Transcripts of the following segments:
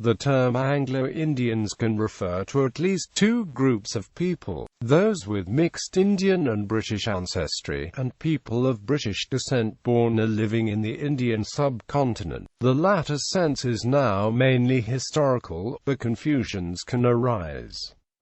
The term Anglo-Indians can refer to at least two groups of people: those with mixed Indian and British ancestry, and people of British descent born or living in the Indian subcontinent. The latter sense is now mainly historical, but confusions can arise.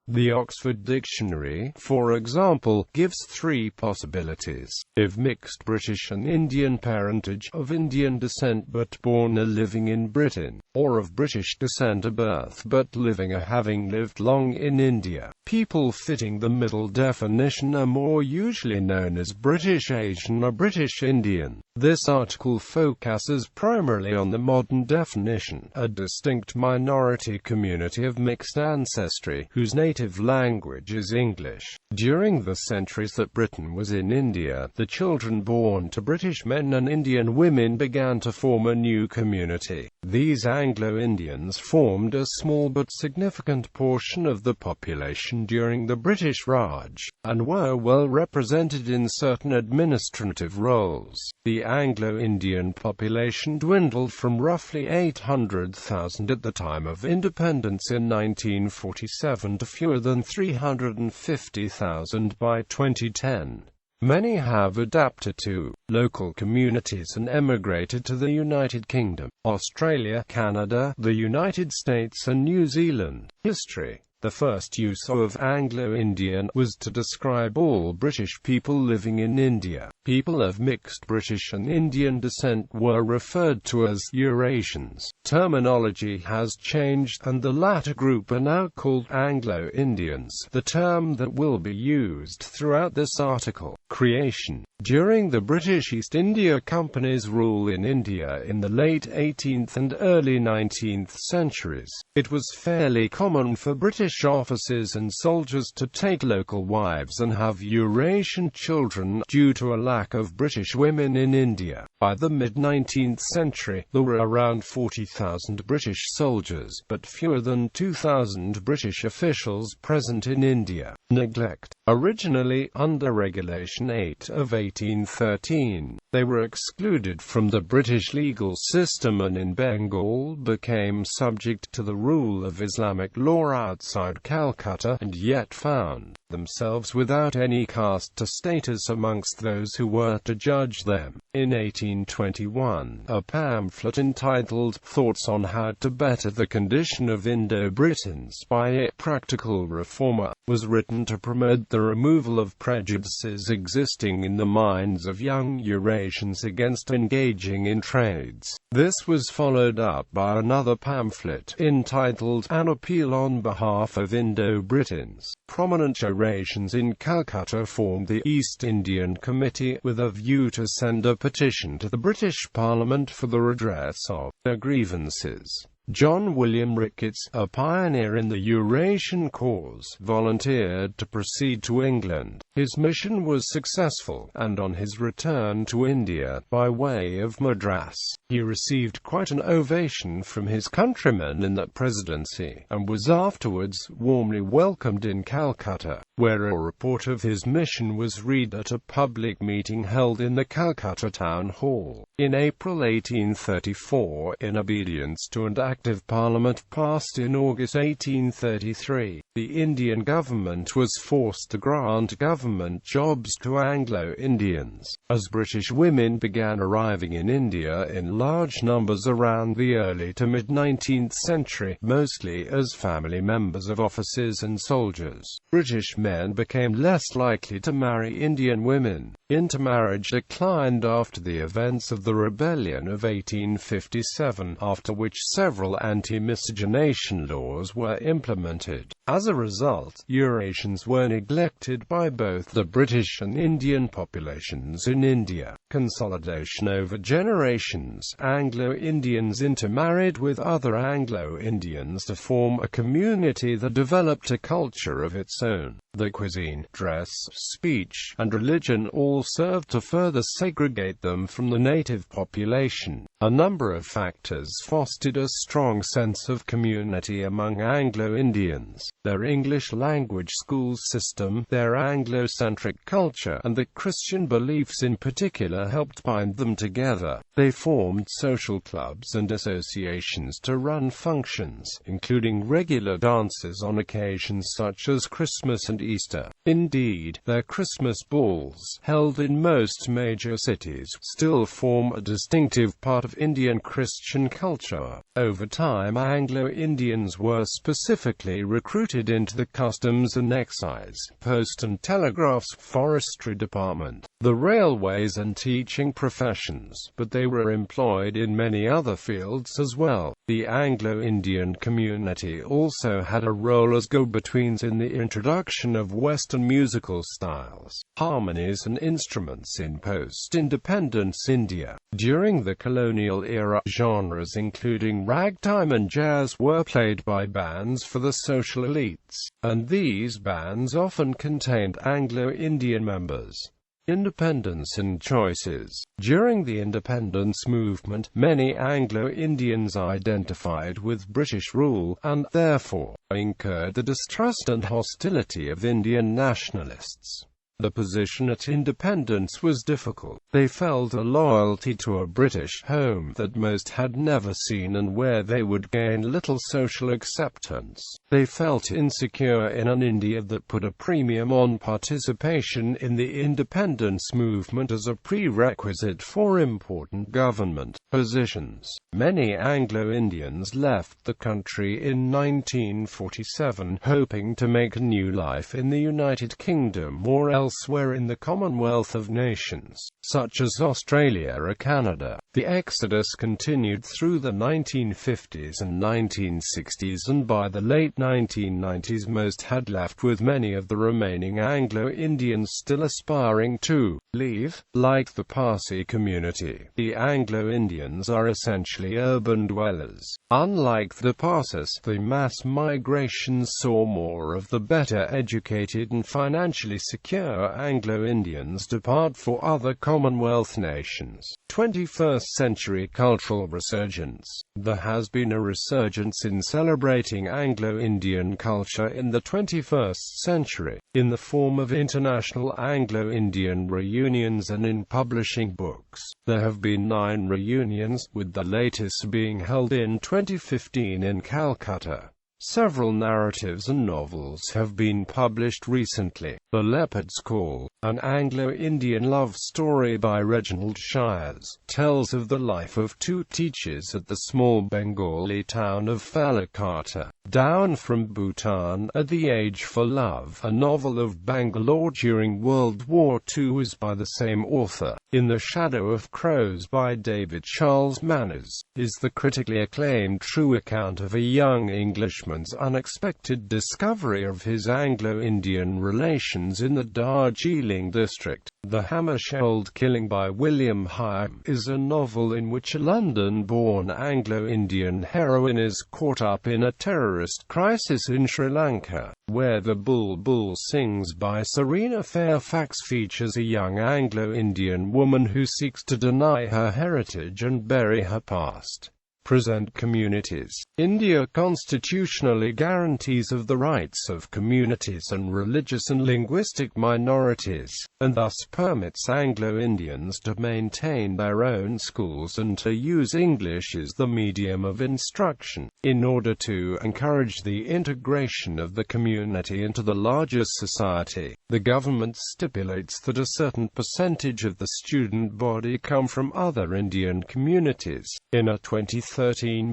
The Oxford Dictionary, for example, gives three possibilities: if mixed British and Indian parentage, of Indian descent but born or living in Britain, or of British descent at birth but living or having lived long in India. People fitting the middle definition are more usually known as British Asian or British Indian. This article focuses primarily on the modern definition, a distinct minority community of mixed ancestry, whose native language is English. During the centuries that Britain was in India, the children born to British men and Indian women began to form a new community. These Anglo-Indians formed a small but significant portion of the population during the British Raj, and were well represented in certain administrative roles. The Anglo-Indian population dwindled from roughly 800,000 at the time of independence in 1947 to fewer than 350,000 by 2010. Many have adapted to local communities and emigrated to the United Kingdom, Australia, Canada, the United States and New Zealand. History. The first use of Anglo-Indian was to describe all British people living in India. People of mixed British and Indian descent were referred to as Eurasians. Terminology has changed, and the latter group are now called Anglo-Indians, the term that will be used throughout this article. Creation. During the British East India Company's rule in India in the late 18th and early 19th centuries, it was fairly common for British officers and soldiers to take local wives and have Eurasian children, due to a lack of British women in India. By the mid-19th century, there were around 40,000 British soldiers, but fewer than 2,000 British officials present in India. Neglect. Originally under Regulation 8 of 1813, they were excluded from the British legal system and in Bengal became subject to the rule of Islamic law outside Calcutta, and yet found themselves without any caste status amongst those who were to judge them. In 1821, a pamphlet entitled Thoughts on How to Better the Condition of Indo-Britons by a Practical Reformer was written to promote the removal of prejudices existing in the minds of young Eurasians against engaging in trades. This was followed up by another pamphlet, entitled An Appeal on Behalf of Indo-Britons. Prominent Eurasians in Calcutta formed the East Indian Committee, with a view to send a petition to the British Parliament for the redress of their grievances. John William Ricketts, a pioneer in the Eurasian cause, volunteered to proceed to England. His mission was successful, and on his return to India, by way of Madras, he received quite an ovation from his countrymen in that presidency, and was afterwards warmly welcomed in Calcutta, where a report of his mission was read at a public meeting held in the Calcutta Town Hall. In April 1834, in obedience to an Act of Parliament passed in August 1833, the Indian government was forced to grant government jobs to Anglo-Indians. As British women began arriving in India in large numbers around the early to mid-19th century, mostly as family members of officers and soldiers, British men became less likely to marry Indian women. Intermarriage declined after the events of the Rebellion of 1857, after which several anti-miscegenation laws were implemented. As a result, Eurasians were neglected by both the British and Indian populations in India. Consolidation over generations. Anglo-Indians intermarried with other Anglo-Indians to form a community that developed a culture of its own. The cuisine, dress, speech, and religion all served to further segregate them from the native population. A number of factors fostered a strong sense of community among Anglo-Indians. their English-language school system, their Anglo-centric culture, and the Christian beliefs in particular helped bind them together. They formed social clubs and associations to run functions, including regular dances on occasions such as Christmas and Easter. Indeed, their Christmas balls, held in most major cities, still form a distinctive part of Indian Christian culture. Over time, Anglo-Indians were specifically recruited into the customs and excise, post and telegraphs, forestry department, the railways and teaching professions, but they were employed in many other fields as well. The Anglo-Indian community also had a role as go-betweens in the introduction of Western musical styles, harmonies and instruments in post-independence India. During the colonial era, genres including ragtime and jazz were played by bands for the social elites, and these bands often contained Anglo-Indian members. Independence and choices. During the independence movement, many Anglo-Indians identified with British rule, and therefore incurred the distrust and hostility of Indian nationalists. The position at independence was difficult. They felt a loyalty to a British home that most had never seen and where they would gain little social acceptance. They felt insecure in an India that put a premium on participation in the independence movement as a prerequisite for important government positions. Many Anglo-Indians left the country in 1947, hoping to make a new life in the United Kingdom or elsewhere in the Commonwealth of Nations, such as Australia or Canada. The exodus continued through the 1950s and 1960s, and by the late 1990s most had left, with many of the remaining Anglo-Indians still aspiring to leave. Like the Parsi community, the Anglo-Indians are essentially urban dwellers. Unlike the Parsis, the mass migration saw more of the better educated and financially secure Anglo-Indians depart for other Commonwealth nations. 21st century cultural resurgence. There has been a resurgence in celebrating Anglo-Indian culture in the 21st century, in the form of international Anglo-Indian reunions and in publishing books. There have been 9 reunions, with the latest being held in 2015 in Calcutta. Several narratives and novels have been published recently. The Leopards School, an Anglo-Indian love story by Reginald Shires, tells of the life of 2 teachers at the small Bengali town of Falakata, down from Bhutan, at the age for love. A novel of Bangalore during World War II was by the same author. In the Shadow of Crows by David Charles Manners, is the critically acclaimed true account of a young Englishman's unexpected discovery of his Anglo-Indian relations in the Darjeeling district. The Hammershold Killing by William Hyam is a novel in which a London-born Anglo-Indian heroine is caught up in a terrorist crisis in Sri Lanka, where The Bulbul Sings by Serena Fairfax features a young Anglo-Indian woman who seeks to deny her heritage and bury her past. Present communities. India constitutionally guarantees of the rights of communities and religious and linguistic minorities, and thus permits Anglo-Indians to maintain their own schools and to use English as the medium of instruction. In order to encourage the integration of the community into the larger society, the government stipulates that a certain percentage of the student body come from other Indian communities. In a 2013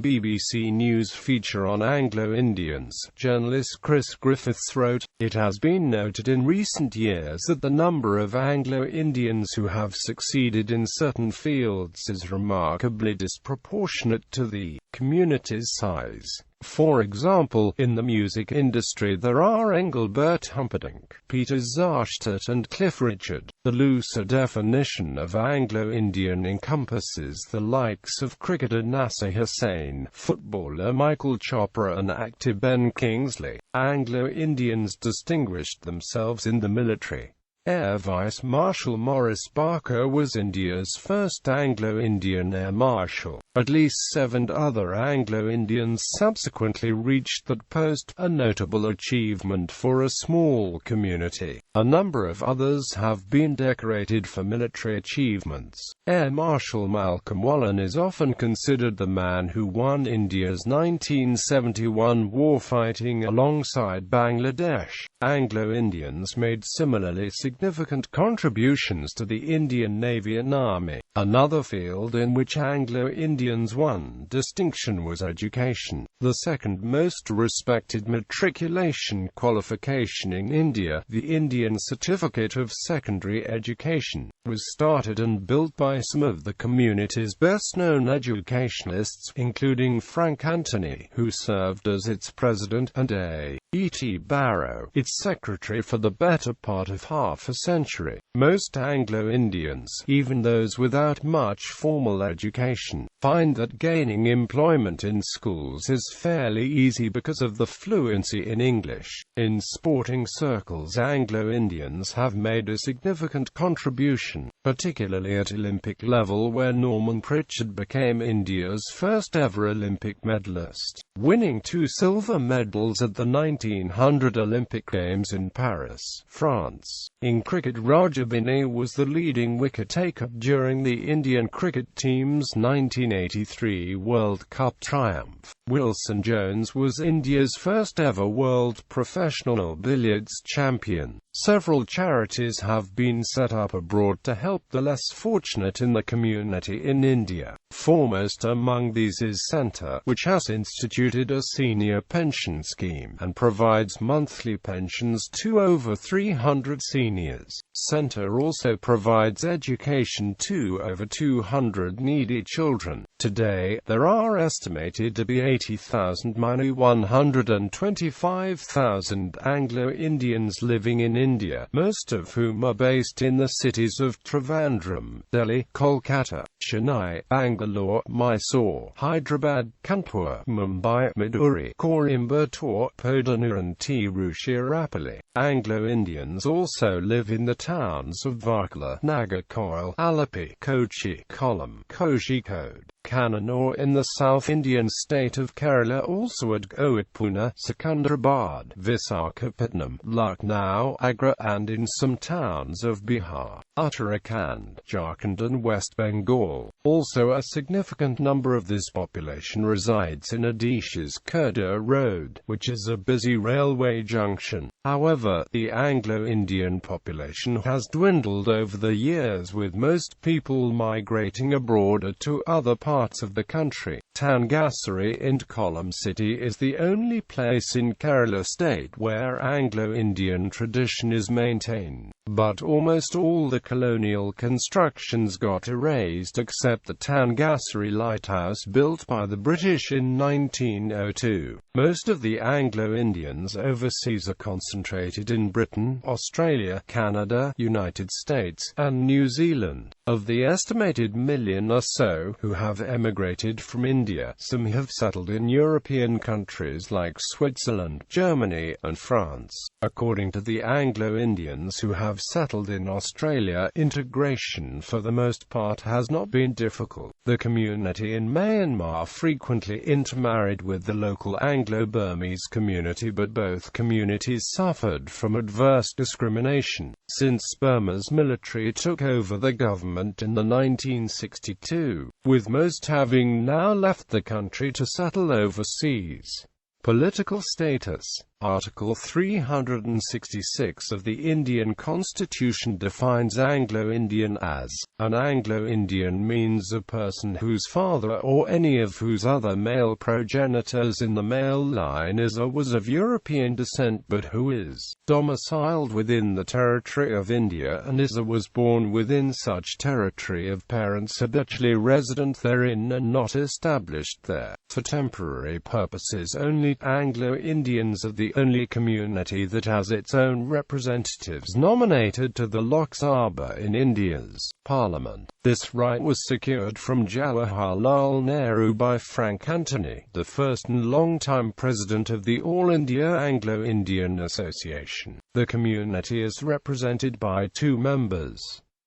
BBC News feature on Anglo-Indians, journalist Chris Griffiths wrote, "It has been noted in recent years that the number of Anglo-Indians who have succeeded in certain fields is remarkably disproportionate to the community's size. For example, in the music industry there are Engelbert Humperdinck, Peter Zarstedt and Cliff Richard. The looser definition of Anglo-Indian encompasses the likes of cricketer Nasser Hussain, footballer Michael Chopra and actor Ben Kingsley. Anglo-Indians distinguished themselves in the military. Air Vice Marshal Maurice Barker was India's first Anglo-Indian Air Marshal. At least 7 other Anglo-Indians subsequently reached that post, a notable achievement for a small community. A number of others have been decorated for military achievements. Air Marshal Malcolm Wallen is often considered the man who won India's 1971 war fighting alongside Bangladesh. Anglo-Indians made similarly significant contributions to the Indian Navy and Army. Another field in which Anglo-Indians won distinction was education. The second most respected matriculation qualification in India, the Indian Certificate of Secondary Education, was started and built by some of the community's best-known educationalists, including Frank Anthony, who served as its president, and A. E. T. Barrow, its secretary for the better part of half a century. Most Anglo-Indians, even those without much formal education, find that gaining employment in schools is fairly easy because of the fluency in English. In sporting circles, Anglo-Indians have made a significant contribution, particularly at Olympic level, where Norman Pritchard became India's first ever Olympic medalist, winning 2 silver medals at the 1900 Olympic Games in Paris, France. In cricket, Roger Binny was the leading wicket-taker during the Indian cricket team's 1983 World Cup triumph. Wilson Jones was India's first ever world professional billiards champion. Several charities have been set up abroad to help the less fortunate in the community in India. Foremost among these is Centre, which has instituted a senior pension scheme and provides monthly pensions to over 300 seniors. Centre also provides education to over 200 needy children. Today, there are estimated to be 80,000 minus 125,000 Anglo-Indians living in India, most of whom are based in the cities of Trivandrum, Delhi, Kolkata, Chennai, Bangalore, Mysore, Hyderabad, Kanpur, Mumbai, Maduri, Coimbatore, Podana and Tiruchirappalli. Anglo-Indians also live in the towns of Varkala, Nagarcoil, Alleppey, Kochi, Kollam, Kozhikode, Kannur in the South Indian state of Kerala, also at Goa, Pune, Secunderabad, Visakhapatnam, Lucknow, Agra, and in some towns of Bihar, Uttarakhand, Jharkhand and West Bengal. Also a significant number of this population resides in Odisha's Kurda Road, which is a busy railway junction. However, the Anglo-Indian population has dwindled over the years, with most people migrating abroad or to other parts of the country. Tangassery in Kollam city is the only place in Kerala state where Anglo-Indian tradition is maintained. But almost all the colonial constructions got erased except the Tangassery lighthouse built by the British in 1902. Most of the Anglo-Indians overseas are concentrated in Britain, Australia, Canada, United States, and New Zealand. Of the estimated million or so who have emigrated from India, some have settled in European countries like Switzerland, Germany, and France. According to the Anglo-Indians who have settled in Australia, integration for the most part has not been difficult. The community in Myanmar frequently intermarried with the local Anglo-Burmese community, but both communities suffered from adverse discrimination since Burma's military took over the government in the 1962, with most having now left the country to settle overseas. Political status. Article 366 of the Indian Constitution defines Anglo-Indian as, an Anglo-Indian means a person whose father or any of whose other male progenitors in the male line is or was of European descent but who is domiciled within the territory of India and is or was born within such territory of parents habitually resident therein and not established there. For temporary purposes only, Anglo-Indians of the the only community that has its own representatives nominated to the Lok Sabha in India's parliament. This right was secured from Jawaharlal Nehru by Frank Anthony, the first and long-time president of the All India Anglo-Indian Association. The community is represented by 2 members.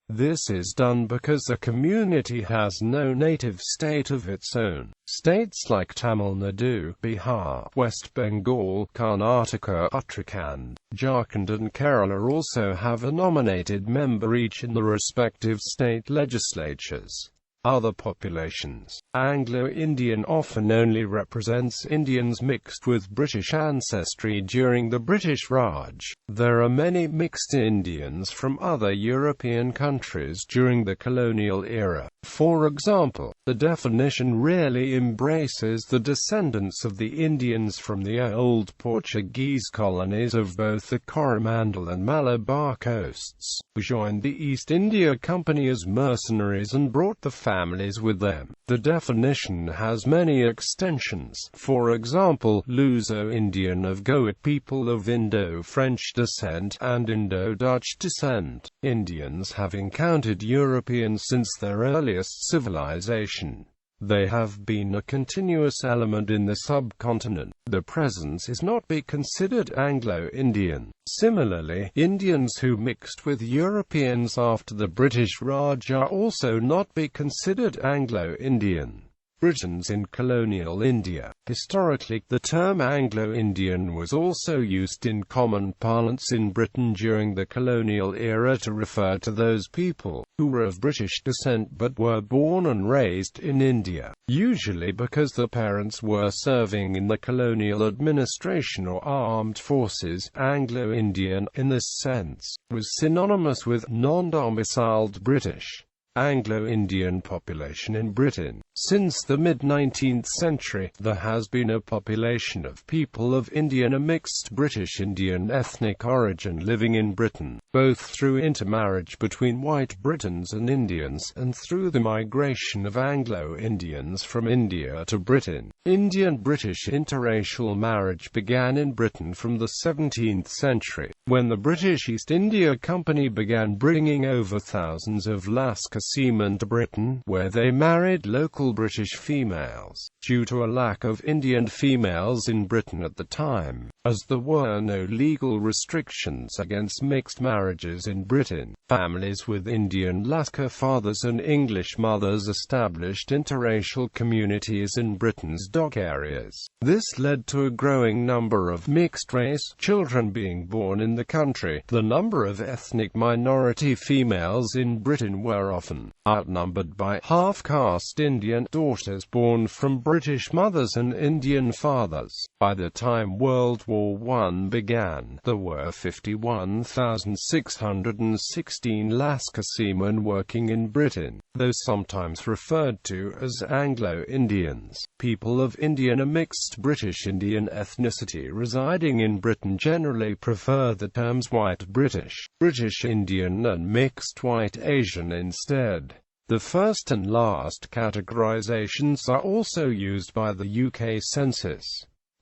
This is done because the community has no native state of its own. States like Tamil Nadu, Bihar, West Bengal, Karnataka, Uttarakhand, Jharkhand and Kerala also have a nominated member each in the respective state legislatures. Other populations. Anglo-Indian often only represents Indians mixed with British ancestry during the British Raj. There are many mixed Indians from other European countries during the colonial era. For example, the definition rarely embraces the descendants of the Indians from the old Portuguese colonies of both the Coromandel and Malabar coasts, who joined the East India Company as mercenaries and brought the families with them. The definition has many extensions. For example, Luso-Indian of Goa, people of Indo-French descent and Indo-Dutch descent. Indians have encountered Europeans since their earliest civilization. They have been a continuous element in the subcontinent. The presence is not be considered Anglo-Indian. Similarly, Indians who mixed with Europeans after the British Raj are also not be considered Anglo-Indian. Britons in colonial India. Historically, the term Anglo-Indian was also used in common parlance in Britain during the colonial era to refer to those people who were of British descent but were born and raised in India, usually because the parents were serving in the colonial administration or armed forces. Anglo-Indian, in this sense, was synonymous with non-domiciled British. Anglo-Indian population in Britain. Since the mid-19th century, there has been a population of people of Indian or mixed British-Indian ethnic origin living in Britain, both through intermarriage between white Britons and Indians, and through the migration of Anglo-Indians from India to Britain. Indian-British interracial marriage began in Britain from the 17th century, when the British East India Company began bringing over thousands of Lascar seamen to Britain, where they married local British females. Due to a lack of Indian females in Britain at the time, as there were no legal restrictions against mixed marriages in Britain, families with Indian Lascar fathers and English mothers established interracial communities in Britain's dock areas. This led to a growing number of mixed-race children being born in the country. The number of ethnic minority females in Britain were often outnumbered by half-caste Indian daughters born from British mothers and Indian fathers. By the time World War I began, there were 51,616 Lascar seamen working in Britain, though sometimes referred to as Anglo-Indians. People of Indian or mixed British-Indian ethnicity residing in Britain generally prefer the terms white British, British-Indian and mixed white Asian instead. The first and last categorizations are also used by the UK Census.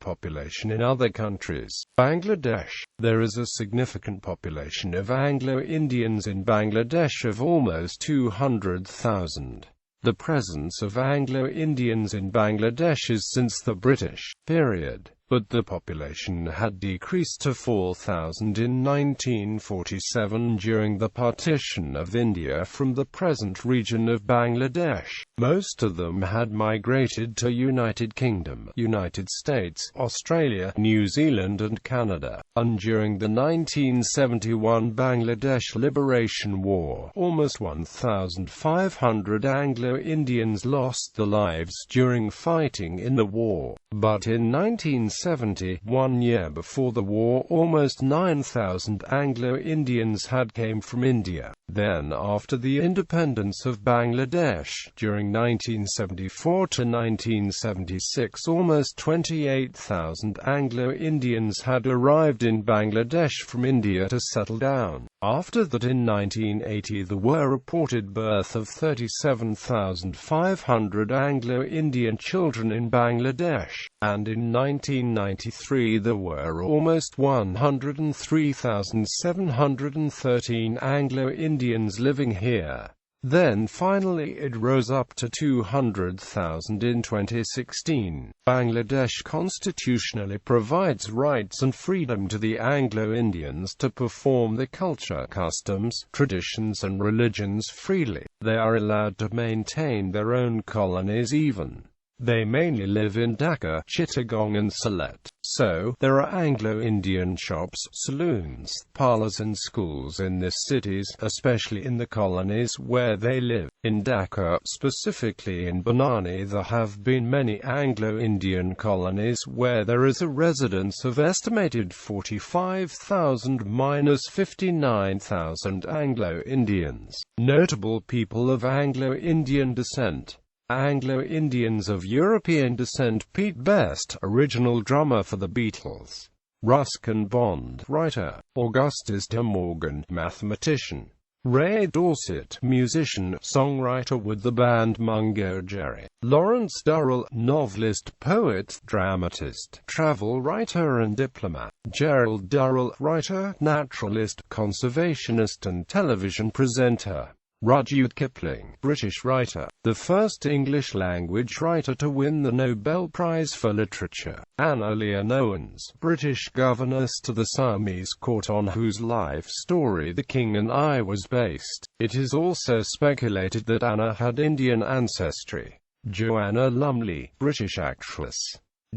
Population in other countries. Bangladesh. There is a significant population of Anglo-Indians in Bangladesh of almost 200,000. The presence of Anglo-Indians in Bangladesh is since the British period, but the population had decreased to 4,000 in 1947 during the partition of India from the present region of Bangladesh. Most of them had migrated to United Kingdom, United States, Australia, New Zealand and Canada, and during the 1971 Bangladesh Liberation War, almost 1,500 Anglo-Indians lost their lives during fighting in the war. But in 1970, 1 year before the war, almost 9,000 Anglo-Indians had came from India. Then, after the independence of Bangladesh, during 1974 to 1976, almost 28,000 Anglo-Indians had arrived in Bangladesh from India to settle down. After that, in 1980, there were reported birth of 37,500 Anglo-Indian children in Bangladesh, and in 19 1893 there were almost 103,713 Anglo-Indians living here. Then finally it rose up to 200,000 in 2016. Bangladesh constitutionally provides rights and freedom to the Anglo-Indians to perform their culture, customs, traditions and religions freely. They are allowed to maintain their own colonies even. They mainly live in Dhaka, Chittagong and Sylhet. So, there are Anglo-Indian shops, saloons, parlours and schools in these cities, especially in the colonies where they live. In Dhaka, specifically in Banani, there have been many Anglo-Indian colonies where there is a residence of estimated 45,000–59,000 Anglo-Indians. Notable people of Anglo-Indian descent. Anglo-Indians of European descent: Pete Best, original drummer for the Beatles; Ruskin Bond, writer; Augustus de Morgan, mathematician; Ray Dorset, musician, songwriter with the band Mungo Jerry; Lawrence Durrell, novelist, poet, dramatist, travel writer and diplomat; Gerald Durrell, writer, naturalist, conservationist and television presenter; Rudyard Kipling, British writer, the first English-language writer to win the Nobel Prize for Literature; Anna Leon Owens, British governess to the Siamese court on whose life story The King and I was based. It is also speculated that Anna had Indian ancestry. Joanna Lumley, British actress.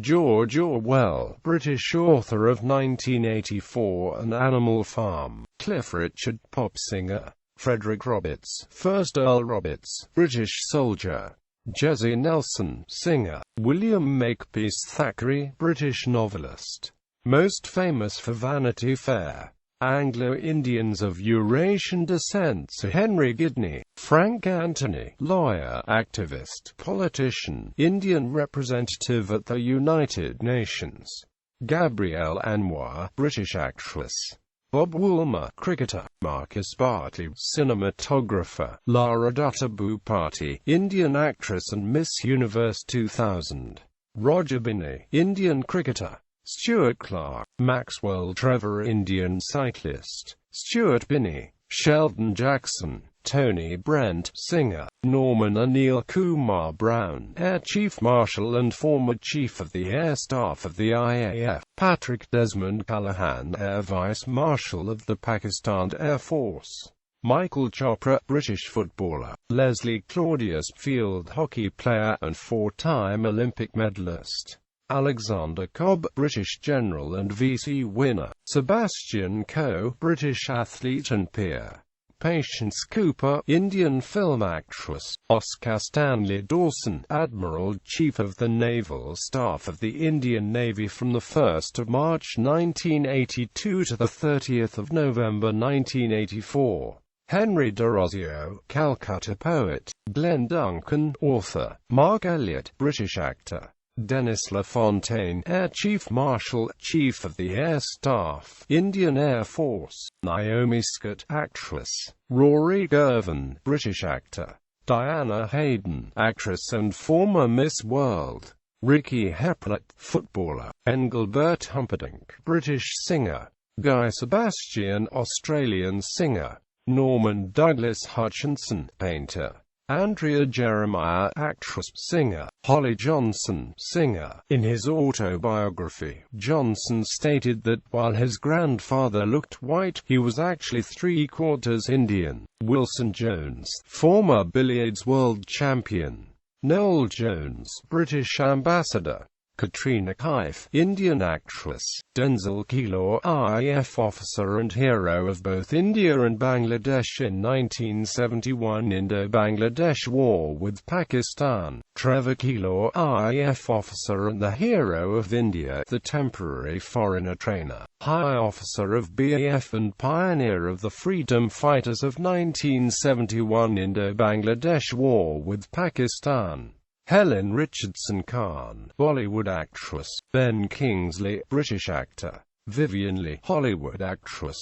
George Orwell, British author of 1984 and Animal Farm. Cliff Richard, pop singer. Frederick Roberts, 1st Earl Roberts, British soldier. Jessie Nelson, singer. William Makepeace Thackeray, British novelist. Most famous for Vanity Fair. Anglo-Indians of Eurasian descent: Sir Henry Gidney, Frank Anthony, lawyer, activist, politician, Indian representative at the United Nations. Gabrielle Anwar, British actress. Bob Woolmer, cricketer. Marcus Bartley, cinematographer. Lara Dutta Bhupathi, Indian actress and Miss Universe 2000. Roger Binney, Indian cricketer. Stuart Clark, Maxwell Trevor, Indian cyclist. Stuart Binney. Sheldon Jackson, Tony Brent, singer. Norman Anil Kumar Brown, Air Chief Marshal and former Chief of the Air Staff of the IAF. Patrick Desmond Callaghan, Air Vice Marshal of the Pakistan Air Force. Michael Chopra, British footballer. Leslie Claudius, field hockey player and four-time Olympic medalist. Alexander Cobb, British general and VC winner. Sebastian Coe, British athlete and peer. Patience Cooper, Indian film actress. Oscar Stanley Dawson, Admiral, Chief of the Naval Staff of the Indian Navy from the 1st of March 1982 to the 30th of November 1984. Henry D'Orazio, Calcutta poet. Glenn Duncan, author. Mark Elliott, British actor. Dennis LaFontaine, Air Chief Marshal, Chief of the Air Staff, Indian Air Force. Naomi Scott, actress. Rory Gervin, British actor. Diana Hayden, actress and former Miss World. Ricky Hepworth, footballer. Engelbert Humperdinck, British singer. Guy Sebastian, Australian singer. Norman Douglas Hutchinson, painter. Andrea Jeremiah, actress, singer. Holly Johnson, singer. In his autobiography, Johnson stated that while his grandfather looked white, he was actually three-quarters Indian. Wilson Jones, former billiards world champion. Noel Jones, British ambassador. Katrina Kaif, Indian actress. Denzel Keylor, RAF officer and hero of both India and Bangladesh in 1971 Indo-Bangladesh War with Pakistan. Trevor Keylor, RAF officer and the hero of India, the temporary foreigner trainer, high officer of BAF and pioneer of the freedom fighters of 1971 Indo-Bangladesh War with Pakistan. Helen Richardson Khan, Bollywood actress. Ben Kingsley, British actor. Vivian Leigh, Hollywood actress.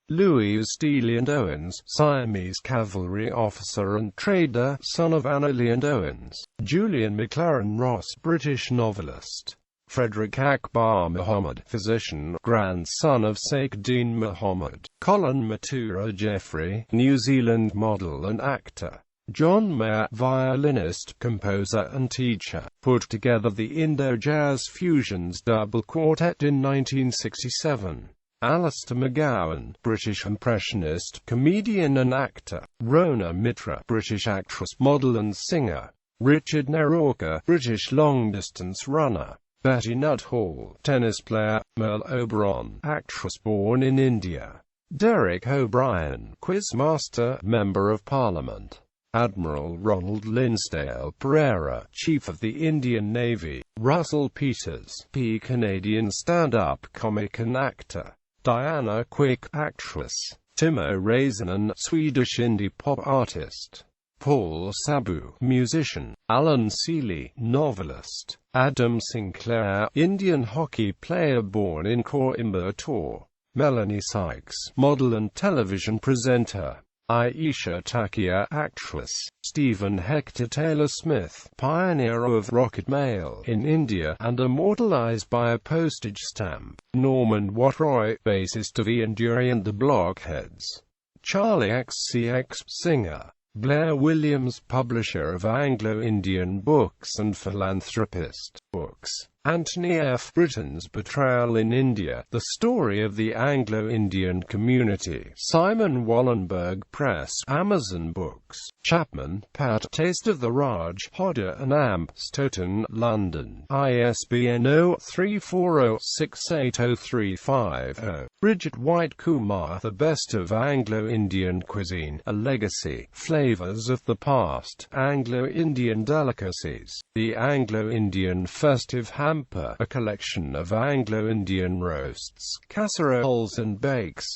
Louise Leland Owens, Siamese cavalry officer and trader, son of Anna Leland Owens. Julian McLaren Ross, British novelist. Frederick Akbar Muhammad, physician, grandson of Saifuddin Muhammad. Colin Matura Jeffrey, New Zealand model and actor. John Mayer, violinist, composer and teacher, put together the Indo-Jazz Fusions double quartet in 1967. Alistair McGowan, British impressionist, comedian and actor. Rona Mitra, British actress, model and singer. Richard Nerorka, British long-distance runner. Betty Nuthall, tennis player. Merle Oberon, actress born in India. Derek O'Brien, quizmaster, Member of Parliament. Admiral Ronald Linsdale Pereira, Chief of the Indian Navy. Russell Peters, Canadian stand-up comic and actor. Diana Quick, actress. Timo Räisänen, Swedish indie pop artist. Paul Sabu, musician. Alan Seeley, novelist. Adam Sinclair, Indian hockey player born in Coimbatore. Melanie Sykes, model and television presenter. Aisha Takia, actress. Stephen Hector Taylor Smith, pioneer of rocket mail in India and immortalized by a postage stamp. Norman Watroy, bassist of Ian Dury and the Blockheads. Charlie XCX, singer. Blair Williams, publisher of Anglo-Indian books and philanthropist. Books. Anthony F. Britain's Betrayal in India, The Story of the Anglo-Indian Community. Simon Wallenberg Press. Amazon Books. Chapman, Pat. Taste of the Raj. Hodder and Amp. Stoughton, London. ISBN 0340680350. Bridget White Kumar, The Best of Anglo-Indian Cuisine, A Legacy. Flavors of the Past. Anglo-Indian Delicacies. The Anglo-Indian Festive Hamper, a collection of Anglo-Indian roasts, casseroles and bakes.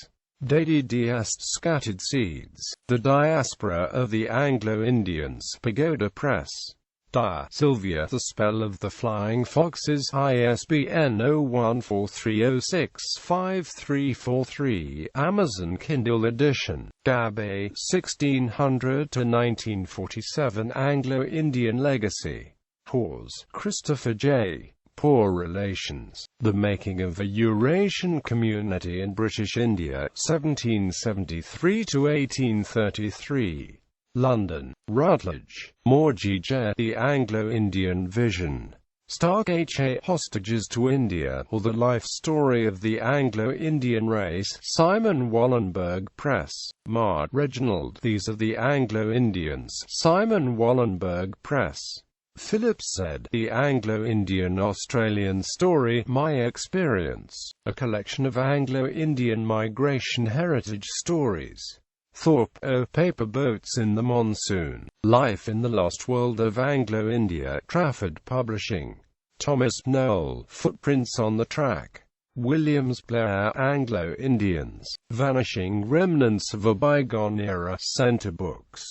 Dadi Diast Scattered Seeds. The Diaspora of the Anglo-Indians. Pagoda Press. Sylvia, The Spell of the Flying Foxes. ISBN 0143065343. Amazon Kindle edition. Gabay, 1600–1947 Anglo-Indian Legacy. Hawes, Christopher J. Poor Relations. The Making of a Eurasian Community in British India, 1773–1833. London, Routledge. Morji J. The Anglo-Indian Vision. Stargate Hostages to India, or The Life Story of the Anglo-Indian Race. Simon Wallenberg Press. Mart Reginald, These Are the Anglo-Indians. Simon Wallenberg Press. Phillips said, The Anglo-Indian Australian Story, My Experience, a collection of Anglo-Indian migration heritage stories. Thorpe O. Paper Boats in the Monsoon. Life in the Lost World of Anglo-India. Trafford Publishing. Thomas Noel, Footprints on the Track. Williams Blair, Anglo-Indians, Vanishing Remnants of a Bygone Era. Centre Books.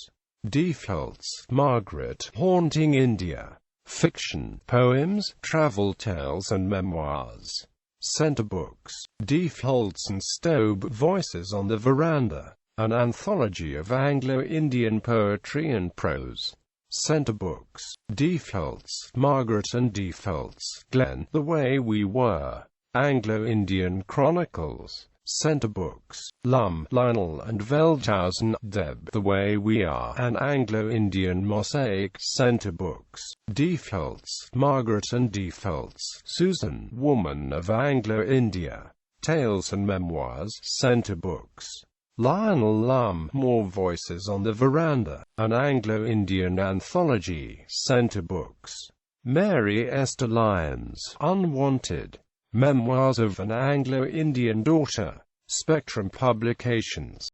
Defaults, Margaret, Haunting India. Fiction, poems, travel tales and memoirs. Centre Books. Defaults and Stobe, Voices on the Veranda. An anthology of Anglo-Indian poetry and prose. Centre Books. Defaults, Margaret and Defaults, Glenn, The Way We Were. Anglo-Indian Chronicles. Centre Books. Lum, Lionel and Veldhausen, Deb, The Way We Are, An Anglo-Indian Mosaic. Centre Books. Defaults, Margaret and Defaults, Susan, Woman of Anglo-India. Tales and Memoirs. Centre Books. Lionel Lum, More Voices on the Veranda, An Anglo-Indian Anthology. Centre Books. Mary Esther Lyons, Unwanted. Memoirs of an Anglo-Indian Daughter. Spectrum Publications.